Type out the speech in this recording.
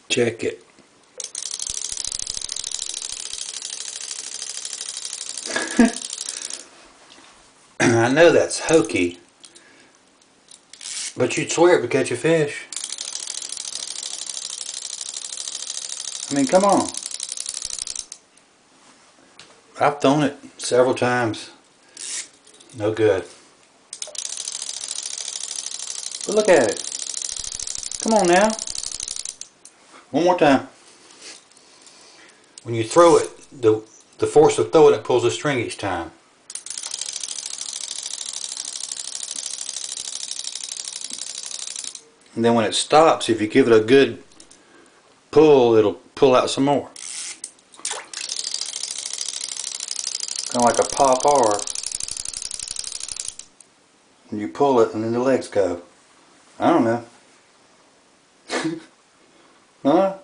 Check it. I know that's hokey, but you'd swear it would catch a fish. I mean, come on. I've thrown it several times. No good. But look at it. Come on now. One more time. When you throw it, the force of throwing it pulls the string each time. And then when it stops, if you give it a good pull, it'll pull out some more. Kind of like a pop-R. And you pull it and then the legs go. I don't know. Huh?